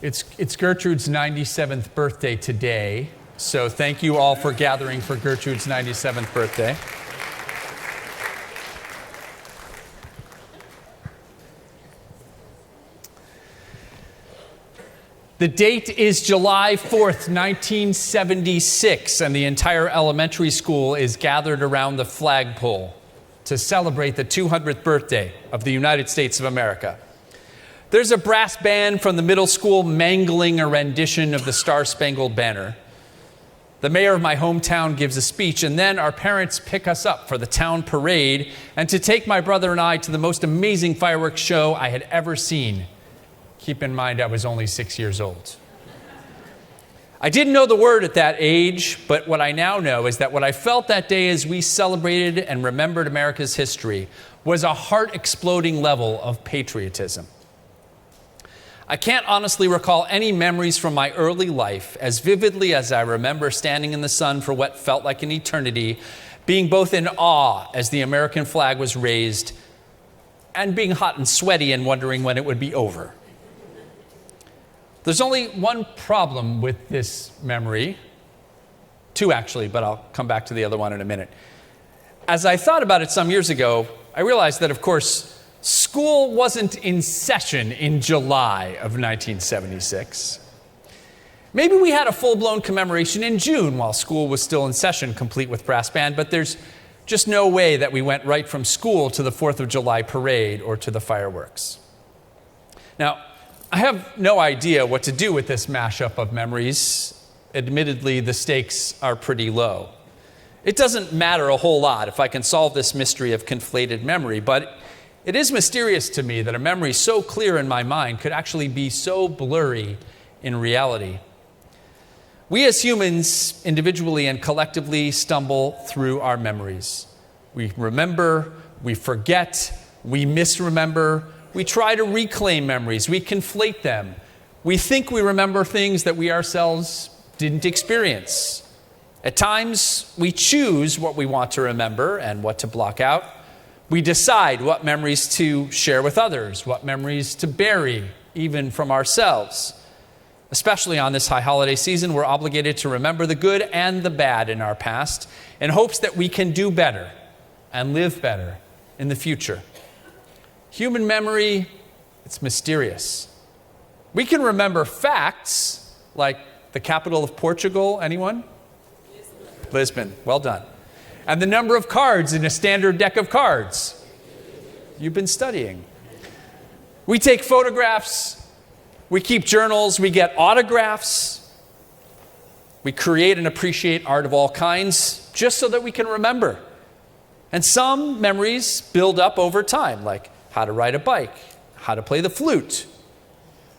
It's Gertrude's 97th birthday today, so thank you all for gathering for Gertrude's 97th birthday. The date is July 4th, 1976, and the entire elementary school is gathered around the flagpole to celebrate the 200th birthday of the United States of America. There's a brass band from the middle school mangling a rendition of the Star-Spangled Banner. The mayor of my hometown gives a speech, and then our parents pick us up for the town parade and to take my brother and I to the most amazing fireworks show I had ever seen. Keep in mind, I was only 6 years old. I didn't know the word at that age, but what I now know is that what I felt that day as we celebrated and remembered America's history was a heart-exploding level of patriotism. I can't honestly recall any memories from my early life as vividly as I remember standing in the sun for what felt like an eternity, being both in awe as the American flag was raised and being hot and sweaty and wondering when it would be over. There's only one problem with this memory. Two, actually, but I'll come back to the other one in a minute. As I thought about it some years ago, I realized that, of course, school wasn't in session in July of 1976. Maybe we had a full-blown commemoration in June while school was still in session, complete with brass band, but there's just no way that we went right from school to the 4th of July parade or to the fireworks. Now, I have no idea what to do with this mashup of memories. Admittedly, the stakes are pretty low. It doesn't matter a whole lot if I can solve this mystery of conflated memory, but it is mysterious to me that a memory so clear in my mind could actually be so blurry in reality. We as humans, individually and collectively, stumble through our memories. We remember, we forget, we misremember. We try to reclaim memories. We conflate them. We think we remember things that we ourselves didn't experience. At times, we choose what we want to remember and what to block out. We decide what memories to share with others, what memories to bury, even from ourselves. Especially on this high holiday season, we're obligated to remember the good and the bad in our past in hopes that we can do better and live better in the future. Human memory, it's mysterious. We can remember facts, like the capital of Portugal. Anyone? Lisbon. Well done. And the number of cards in a standard deck of cards. You've been studying. We take photographs. We keep journals. We get autographs. We create and appreciate art of all kinds just so that we can remember. And some memories build up over time, like how to ride a bike, how to play the flute.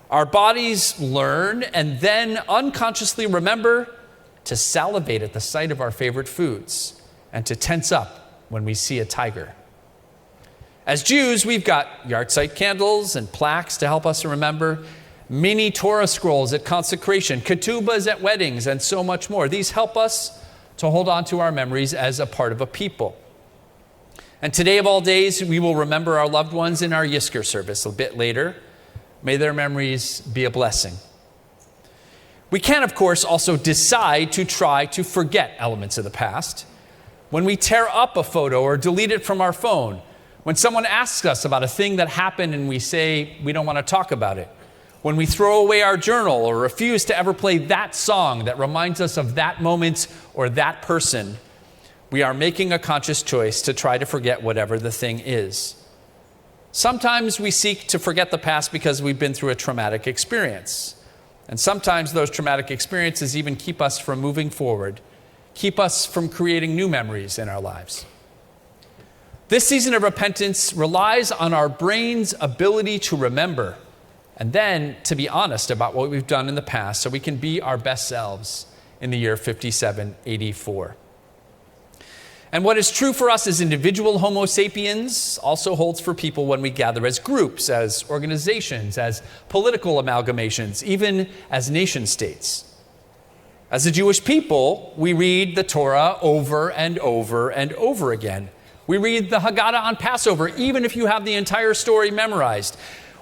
Our bodies learn and then unconsciously remember to salivate at the sight of our favorite foods and to tense up when we see a tiger. As Jews, we've got yahrzeit candles and plaques to help us remember, mini Torah scrolls at consecration, ketubas at weddings, and so much more. These help us to hold on to our memories as a part of a people. And today of all days, we will remember our loved ones in our Yizkor service a bit later. May their memories be a blessing. We can, of course, also decide to try to forget elements of the past. When we tear up a photo or delete it from our phone, when someone asks us about a thing that happened and we say we don't want to talk about it, when we throw away our journal or refuse to ever play that song that reminds us of that moment or that person, we are making a conscious choice to try to forget whatever the thing is. Sometimes we seek to forget the past because we've been through a traumatic experience. And sometimes those traumatic experiences even keep us from moving forward, keep us from creating new memories in our lives. This season of repentance relies on our brain's ability to remember and then to be honest about what we've done in the past so we can be our best selves in the year 5784. And what is true for us as individual Homo sapiens also holds for people when we gather as groups, as organizations, as political amalgamations, even as nation states. As a Jewish people, we read the Torah over and over and over again. We read the Haggadah on Passover, even if you have the entire story memorized.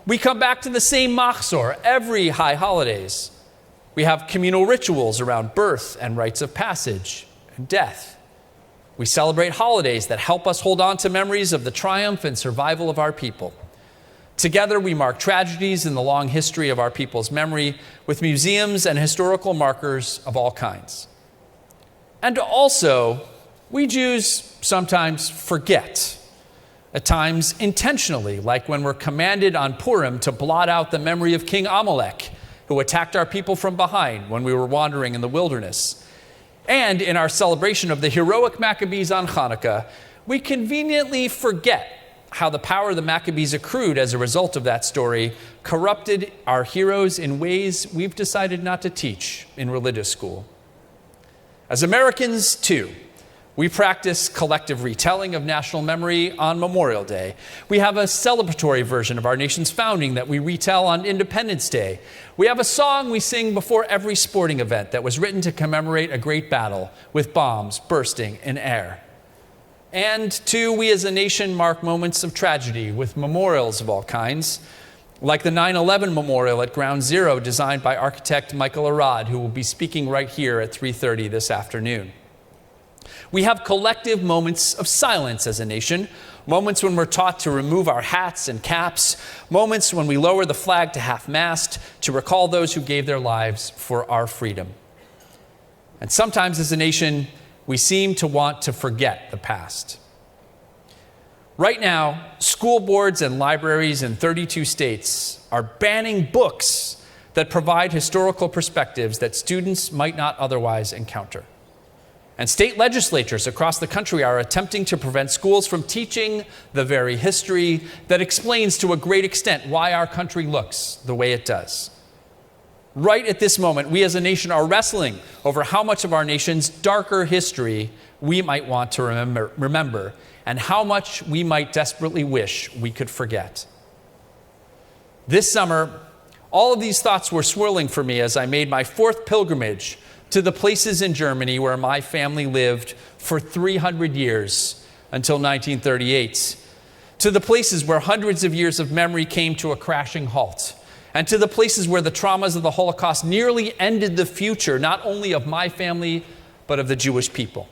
We come back to the same machzor every high holidays. We have communal rituals around birth and rites of passage and death. We celebrate holidays that help us hold on to memories of the triumph and survival of our people. Together, we mark tragedies in the long history of our people's memory with museums and historical markers of all kinds. And also, we Jews sometimes forget, at times intentionally, like when we're commanded on Purim to blot out the memory of King Amalek, who attacked our people from behind when we were wandering in the wilderness. And in our celebration of the heroic Maccabees on Hanukkah, we conveniently forget how the power the Maccabees accrued as a result of that story corrupted our heroes in ways we've decided not to teach in religious school. As Americans, too, we practice collective retelling of national memory on Memorial Day. We have a celebratory version of our nation's founding that we retell on Independence Day. We have a song we sing before every sporting event that was written to commemorate a great battle with bombs bursting in air. And two, we as a nation mark moments of tragedy with memorials of all kinds, like the 9/11 memorial at Ground Zero designed by architect Michael Arad, who will be speaking right here at 3:30 this afternoon. We have collective moments of silence as a nation, moments when we're taught to remove our hats and caps, moments when we lower the flag to half-mast to recall those who gave their lives for our freedom. And sometimes as a nation, we seem to want to forget the past. Right now, school boards and libraries in 32 states are banning books that provide historical perspectives that students might not otherwise encounter. And state legislatures across the country are attempting to prevent schools from teaching the very history that explains to a great extent why our country looks the way it does. Right at this moment, we as a nation are wrestling over how much of our nation's darker history we might want to remember, and how much we might desperately wish we could forget. This summer, all of these thoughts were swirling for me as I made my fourth pilgrimage to the places in Germany where my family lived for 300 years until 1938, to the places where hundreds of years of memory came to a crashing halt, and to the places where the traumas of the Holocaust nearly ended the future, not only of my family, but of the Jewish people.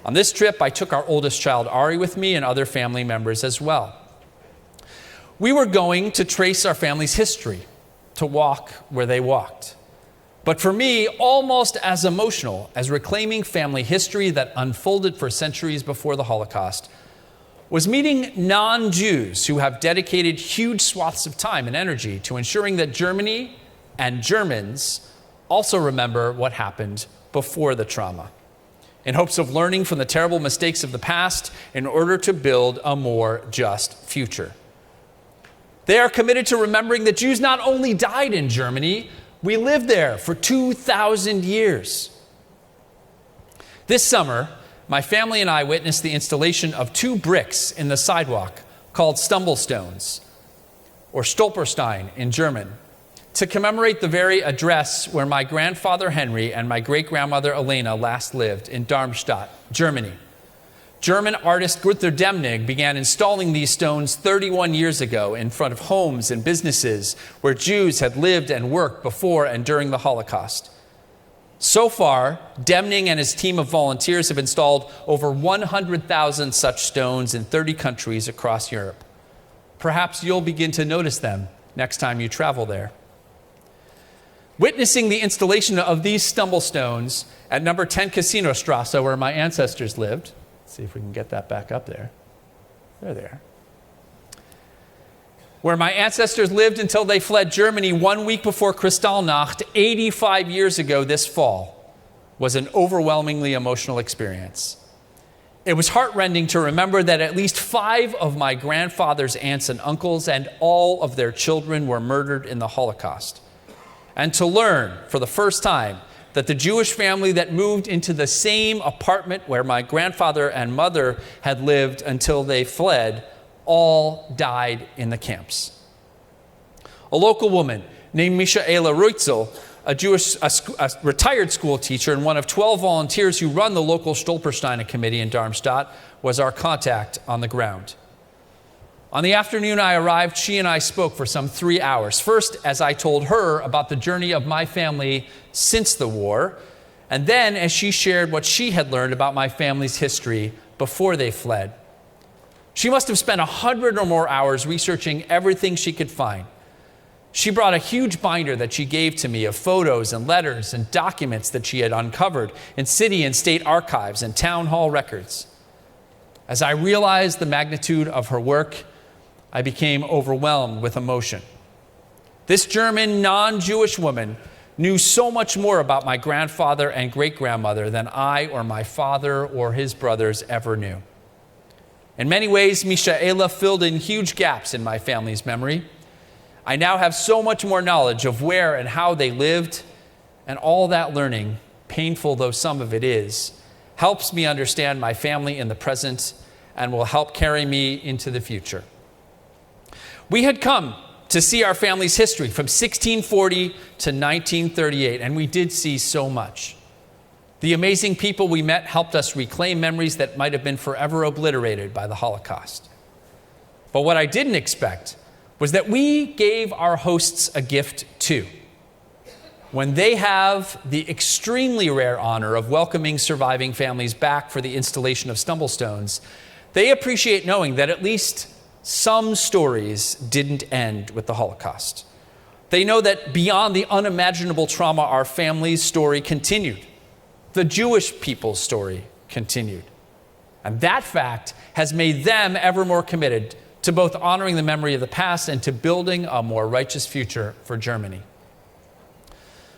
On this trip, I took our oldest child, Ari, with me and other family members as well. We were going to trace our family's history, to walk where they walked. But for me, almost as emotional as reclaiming family history that unfolded for centuries before the Holocaust was meeting non-Jews who have dedicated huge swaths of time and energy to ensuring that Germany and Germans also remember what happened before the trauma, in hopes of learning from the terrible mistakes of the past in order to build a more just future. They are committed to remembering that Jews not only died in Germany, we lived there for 2,000 years. This summer, my family and I witnessed the installation of 2 bricks in the sidewalk called stumblestones, or Stolperstein in German, to commemorate the very address where my grandfather Henry and my great-grandmother Elena last lived, in Darmstadt, Germany. German artist Gunther Demnig began installing these stones 31 years ago in front of homes and businesses where Jews had lived and worked before and during the Holocaust. So far, Demnig and his team of volunteers have installed over 100,000 such stones in 30 countries across Europe. Perhaps you'll begin to notice them next time you travel there. Witnessing the installation of these stumblestones at number 10 Casino Strasse, where my ancestors lived. Let's see if we can get that back up there. They're there. Where my ancestors lived until they fled Germany 1 week before Kristallnacht, 85 years ago this fall, was an overwhelmingly emotional experience. It was heartrending to remember that at least 5 of my grandfather's aunts and uncles and all of their children were murdered in the Holocaust. And to learn for the first time that the Jewish family that moved into the same apartment where my grandfather and mother had lived until they fled all died in the camps. A local woman named Michaela Reutzel, a retired school teacher and one of 12 volunteers who run the local Stolpersteine committee in Darmstadt, was our contact on the ground. On the afternoon I arrived, she and I spoke for some 3 hours. First, as I told her about the journey of my family since the war, and then as she shared what she had learned about my family's history before they fled. She must have spent 100 or more hours researching everything she could find. She brought a huge binder that she gave to me of photos and letters and documents that she had uncovered in city and state archives and town hall records. As I realized the magnitude of her work, I became overwhelmed with emotion. This German, non-Jewish woman knew so much more about my grandfather and great-grandmother than I or my father or his brothers ever knew. In many ways, Mishaela filled in huge gaps in my family's memory. I now have so much more knowledge of where and how they lived, and all that learning, painful though some of it is, helps me understand my family in the present and will help carry me into the future. We had come to see our family's history from 1640 to 1938, and we did see so much. The amazing people we met helped us reclaim memories that might have been forever obliterated by the Holocaust. But what I didn't expect was that we gave our hosts a gift too. When they have the extremely rare honor of welcoming surviving families back for the installation of stumblestones, they appreciate knowing that at least some stories didn't end with the Holocaust. They know that beyond the unimaginable trauma, our family's story continued. The Jewish people's story continued. And that fact has made them ever more committed to both honoring the memory of the past and to building a more righteous future for Germany.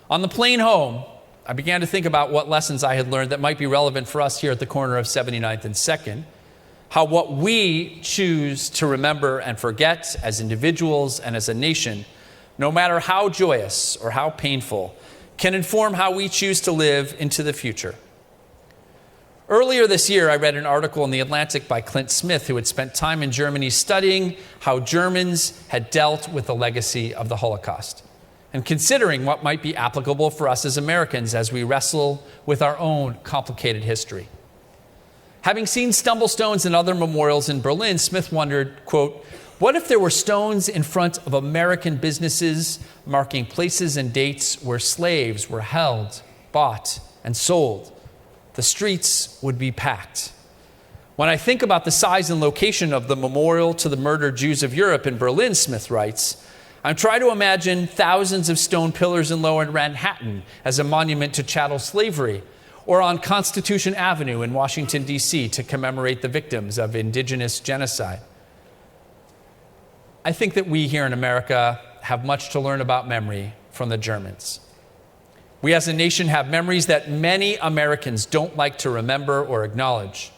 On the plane home, I began to think about what lessons I had learned that might be relevant for us here at the corner of 79th and 2nd, how what we choose to remember and forget as individuals and as a nation, no matter how joyous or how painful, can inform how we choose to live into the future. Earlier this year, I read an article in The Atlantic by Clint Smith, who had spent time in Germany studying how Germans had dealt with the legacy of the Holocaust and considering what might be applicable for us as Americans as we wrestle with our own complicated history. Having seen stumblestones and other memorials in Berlin, Smith wondered, quote, what if there were stones in front of American businesses marking places and dates where slaves were held, bought, and sold? The streets would be packed. When I think about the size and location of the memorial to the murdered Jews of Europe in Berlin, Smith writes, I'm trying to imagine thousands of stone pillars in Lower Manhattan as a monument to chattel slavery, or on Constitution Avenue in Washington, D.C. to commemorate the victims of indigenous genocide. I think that we here in America have much to learn about memory from the Germans. We as a nation have memories that many Americans don't like to remember or acknowledge.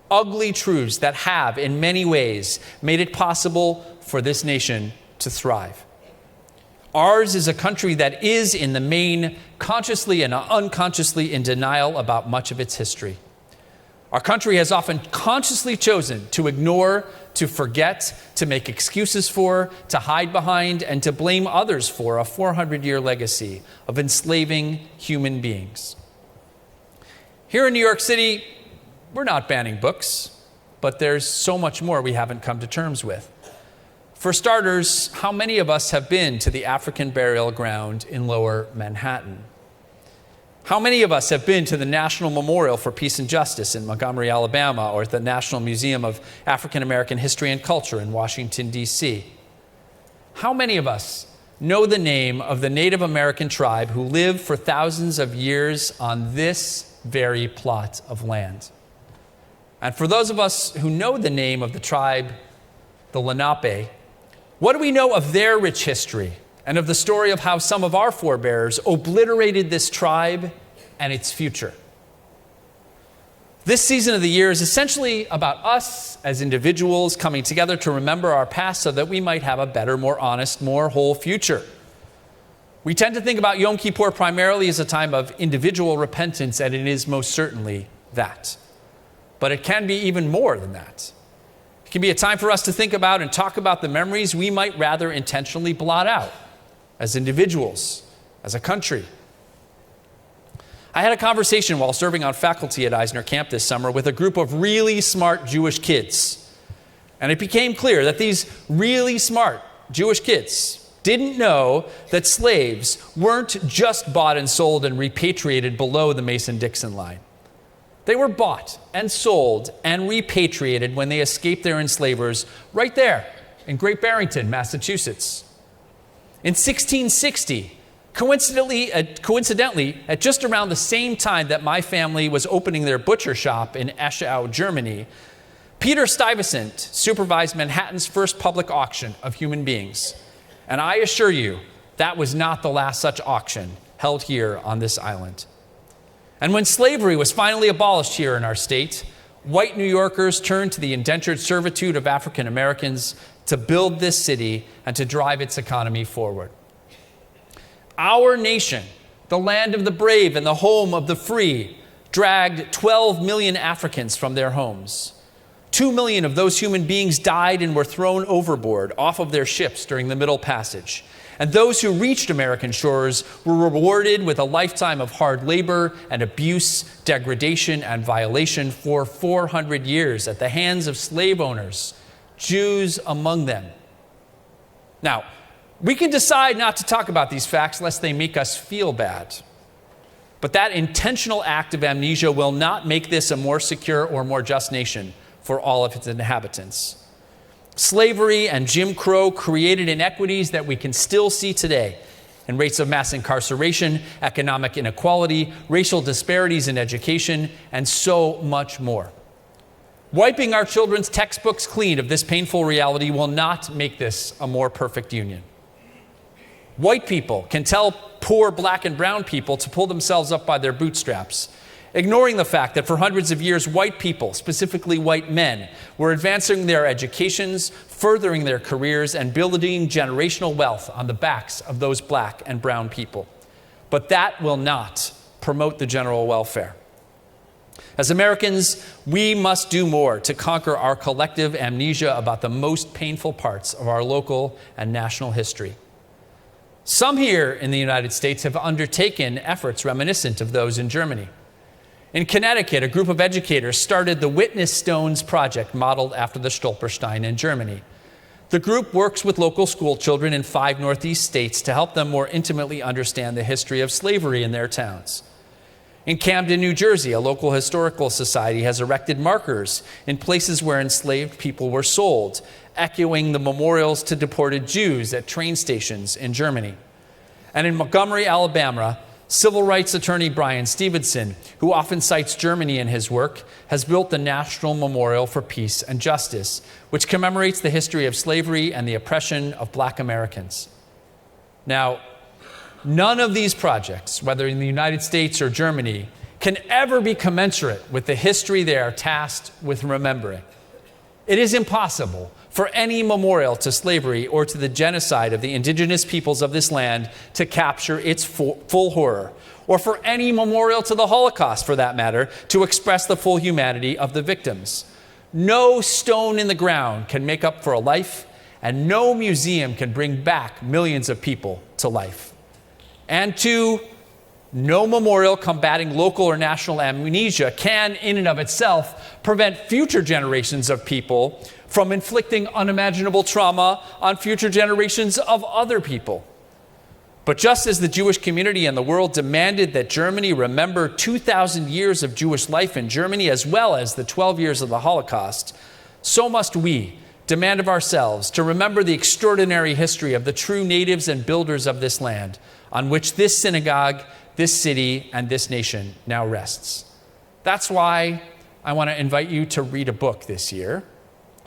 Ugly truths that have, in many ways, made it possible for this nation to thrive. Ours is a country that is, in the main, consciously and unconsciously in denial about much of its history. Our country has often consciously chosen to ignore, to forget, to make excuses for, to hide behind, and to blame others for a 400-year legacy of enslaving human beings. Here in New York City, we're not banning books, but there's so much more we haven't come to terms with. For starters, how many of us have been to the African burial ground in Lower Manhattan? How many of us have been to the National Memorial for Peace and Justice in Montgomery, Alabama, or the National Museum of African American History and Culture in Washington, D.C.? How many of us know the name of the Native American tribe who lived for thousands of years on this very plot of land? And for those of us who know the name of the tribe, the Lenape, what do we know of their rich history and of the story of how some of our forebears obliterated this tribe and its future? This season of the year is essentially about us as individuals coming together to remember our past so that we might have a better, more honest, more whole future. We tend to think about Yom Kippur primarily as a time of individual repentance, and it is most certainly that. But it can be even more than that. It can be a time for us to think about and talk about the memories we might rather intentionally blot out as individuals, as a country. I had a conversation while serving on faculty at Eisner Camp this summer with a group of really smart Jewish kids. And it became clear that these really smart Jewish kids didn't know that slaves weren't just bought and sold and repatriated below the Mason-Dixon line. They were bought and sold and repatriated when they escaped their enslavers right there in Great Barrington, Massachusetts. In 1660, coincidentally, at just around the same time that my family was opening their butcher shop in Eschau, Germany, Peter Stuyvesant supervised Manhattan's first public auction of human beings. And I assure you, that was not the last such auction held here on this island. And when slavery was finally abolished here in our state, white New Yorkers turned to the indentured servitude of African Americans to build this city and to drive its economy forward. Our nation, the land of the brave and the home of the free, dragged 12 million Africans from their homes. 2 million of those human beings died and were thrown overboard off of their ships during the Middle Passage. And those who reached American shores were rewarded with a lifetime of hard labor and abuse, degradation, and violation for 400 years at the hands of slave owners, Jews among them. Now, we can decide not to talk about these facts lest they make us feel bad. But that intentional act of amnesia will not make this a more secure or more just nation for all of its inhabitants. Slavery and Jim Crow created inequities that we can still see today in rates of mass incarceration, economic inequality, racial disparities in education, and so much more. Wiping our children's textbooks clean of this painful reality will not make this a more perfect union. White people can tell poor black and brown people to pull themselves up by their bootstraps, ignoring the fact that for hundreds of years, white people, specifically white men, were advancing their educations, furthering their careers, and building generational wealth on the backs of those black and brown people. But that will not promote the general welfare. As Americans, we must do more to conquer our collective amnesia about the most painful parts of our local and national history. Some here in the United States have undertaken efforts reminiscent of those in Germany. In Connecticut, a group of educators started the Witness Stones Project, modeled after the Stolperstein in Germany. The group works with local school children in 5 Northeast states to help them more intimately understand the history of slavery in their towns. In Camden, New Jersey, a local historical society has erected markers in places where enslaved people were sold, echoing the memorials to deported Jews at train stations in Germany. And in Montgomery, Alabama, civil rights attorney Brian Stevenson, who often cites Germany in his work, has built the National Memorial for Peace and Justice, which commemorates the history of slavery and the oppression of black Americans. Now, none of these projects, whether in the United States or Germany, can ever be commensurate with the history they are tasked with remembering. It is impossible for any memorial to slavery or to the genocide of the indigenous peoples of this land to capture its full horror, or for any memorial to the Holocaust, for that matter, to express the full humanity of the victims. No stone in the ground can make up for a life, and no museum can bring back millions of people to life. And 2, no memorial combating local or national amnesia can, in and of itself, prevent future generations of people from inflicting unimaginable trauma on future generations of other people. But just as the Jewish community and the world demanded that Germany remember 2,000 years of Jewish life in Germany, as well as the 12 years of the Holocaust, so must we demand of ourselves to remember the extraordinary history of the true natives and builders of this land, on which this synagogue, this city, and this nation now rests. That's why I want to invite you to read a book this year.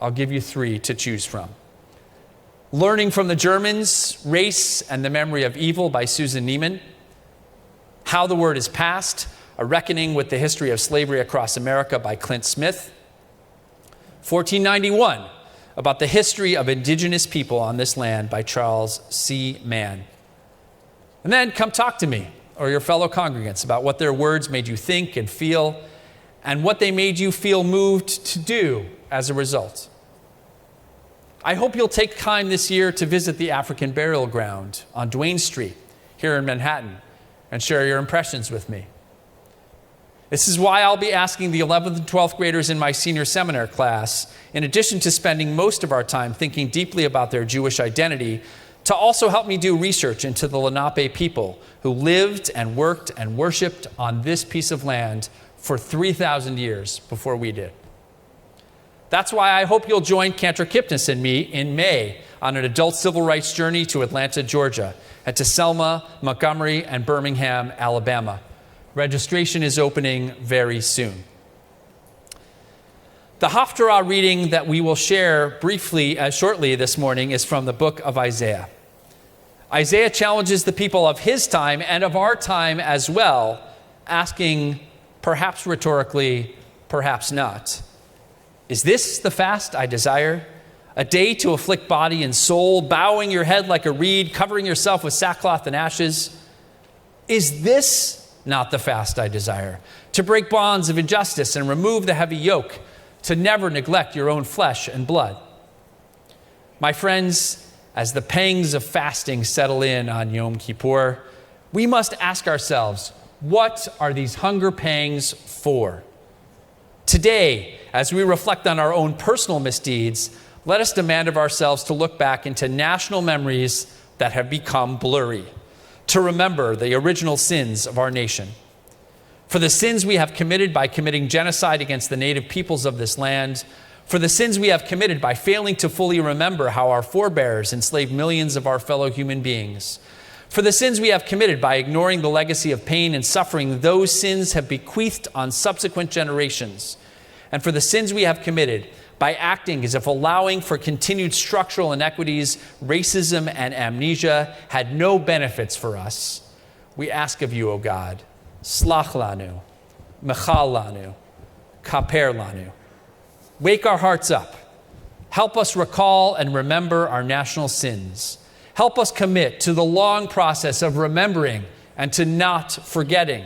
I'll give you 3 to choose from. Learning from the Germans, Race and the Memory of Evil by Susan Neiman. How the Word is Passed, A Reckoning with the History of Slavery Across America by Clint Smith. 1491, About the History of Indigenous People on This Land by Charles C. Mann. And then come talk to me or your fellow congregants about what their words made you think and feel, and what they made you feel moved to do as a result. I hope you'll take time this year to visit the African Burial Ground on Duane Street here in Manhattan and share your impressions with me. This is why I'll be asking the 11th and 12th graders in my senior seminar class, in addition to spending most of our time thinking deeply about their Jewish identity, to also help me do research into the Lenape people who lived and worked and worshiped on this piece of land for 3,000 years before we did. That's why I hope you'll join Cantor Kipnis and me in May on an adult civil rights journey to Atlanta, Georgia, and to Selma, Montgomery, and Birmingham, Alabama. Registration is opening very soon. The Haftarah reading that we will share briefly, shortly this morning, is from the book of Isaiah. Isaiah challenges the people of his time and of our time as well, asking, perhaps rhetorically, perhaps not, is this the fast I desire? A day to afflict body and soul, bowing your head like a reed, covering yourself with sackcloth and ashes? Is this not the fast I desire? To break bonds of injustice and remove the heavy yoke, to never neglect your own flesh and blood. My friends, as the pangs of fasting settle in on Yom Kippur, we must ask ourselves, what are these hunger pangs for? Today, as we reflect on our own personal misdeeds, let us demand of ourselves to look back into national memories that have become blurry, to remember the original sins of our nation. For the sins we have committed by committing genocide against the native peoples of this land, for the sins we have committed by failing to fully remember how our forebears enslaved millions of our fellow human beings, for the sins we have committed by ignoring the legacy of pain and suffering those sins have bequeathed on subsequent generations, and for the sins we have committed by acting as if allowing for continued structural inequities, racism, and amnesia had no benefits for us, we ask of you, O God, slach lanu, mechal lanu, kaper lanu. Wake our hearts up. Help us recall and remember our national sins. Help us commit to the long process of remembering and to not forgetting,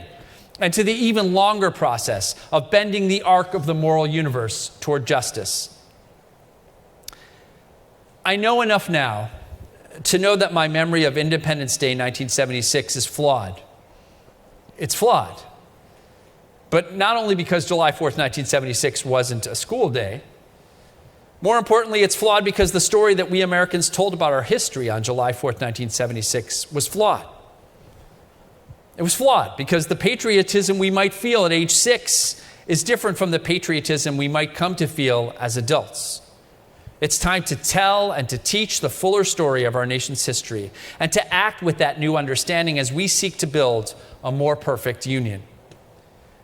and to the even longer process of bending the arc of the moral universe toward justice. I know enough now to know that my memory of Independence Day 1976 is flawed. It's flawed. But not only because July 4th, 1976 wasn't a school day. More importantly, it's flawed because the story that we Americans told about our history on July 4th, 1976 was flawed. It was flawed because the patriotism we might feel at age 6 is different from the patriotism we might come to feel as adults. It's time to tell and to teach the fuller story of our nation's history and to act with that new understanding as we seek to build a more perfect union.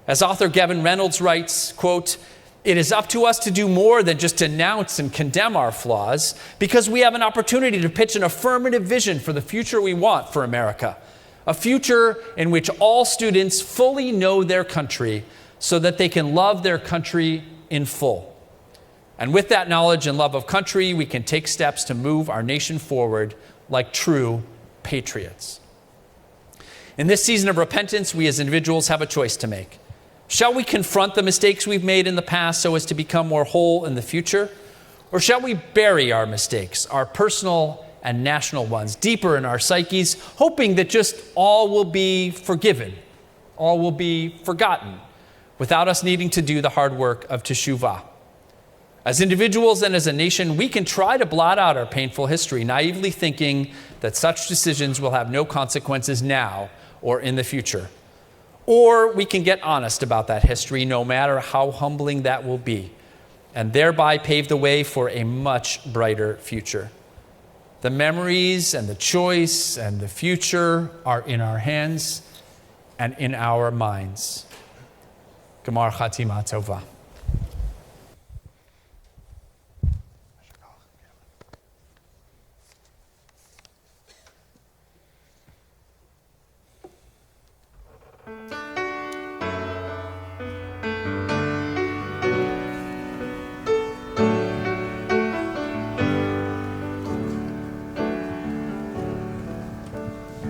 As author Gavin Reynolds writes, quote, "It is up to us to do more than just denounce and condemn our flaws, because we have an opportunity to pitch an affirmative vision for the future we want for America. A future in which all students fully know their country so that they can love their country in full. And with that knowledge and love of country, we can take steps to move our nation forward like true patriots." In this season of repentance, we as individuals have a choice to make. Shall we confront the mistakes we've made in the past so as to become more whole in the future? Or shall we bury our mistakes, our personal and national ones, deeper in our psyches, hoping that just all will be forgiven, all will be forgotten, without us needing to do the hard work of teshuvah? As individuals and as a nation, we can try to blot out our painful history, naively thinking that such decisions will have no consequences now or in the future. Or we can get honest about that history, no matter how humbling that will be, and thereby pave the way for a much brighter future. The memories and the choice and the future are in our hands and in our minds. Gemar Chatima Tova.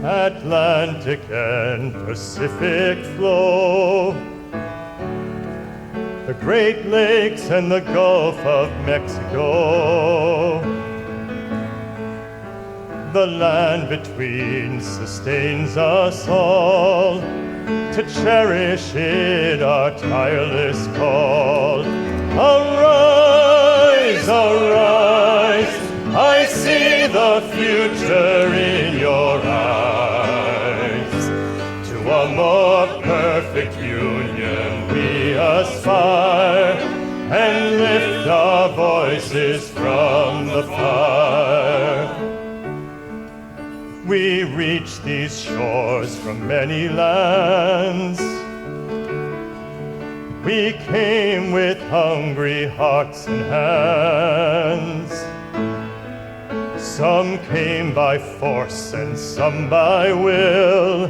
Atlantic and Pacific flow, the Great Lakes and the Gulf of Mexico. The land between sustains us all, to cherish it our tireless call. Arise, arise, I see the future in your eyes. To a more perfect union we aspire, and lift our voices from the fire. We reach these shores from many lands. We came with hungry hearts and hands. Some came by force and some by will,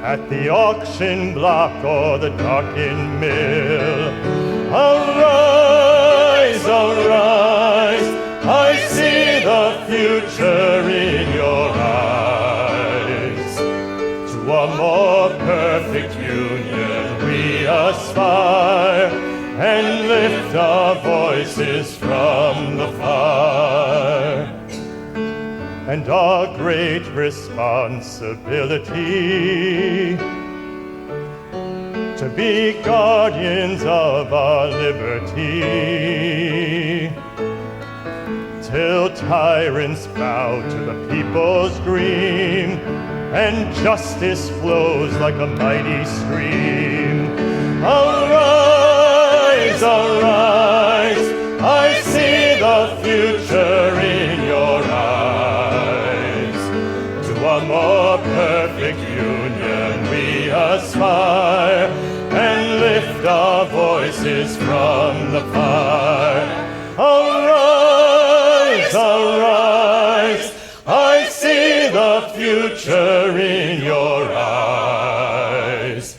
at the auction block or the darkened mill. Arise, arise, I see the future in your eyes. To a more perfect union we aspire, and lift our voices from the fire. And our great responsibility to be guardians of our liberty, till tyrants bow to the people's dream, and justice flows like a mighty stream. Arise, arise, I see the future in your eyes. To a more perfect union we aspire, and lift our voices from the fire. Arise, arise, I see the future in your eyes.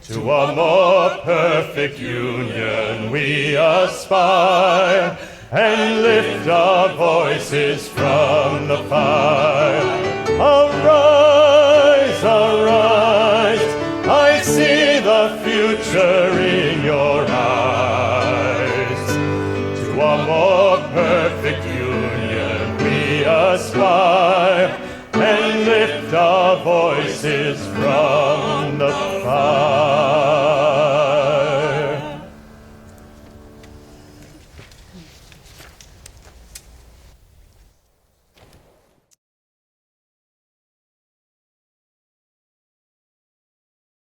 To a more perfect union we aspire, and lift our voices from the fire. Arise, arise, I see the future in your eyes. To a more perfect union we aspire, and lift our voices from the fire.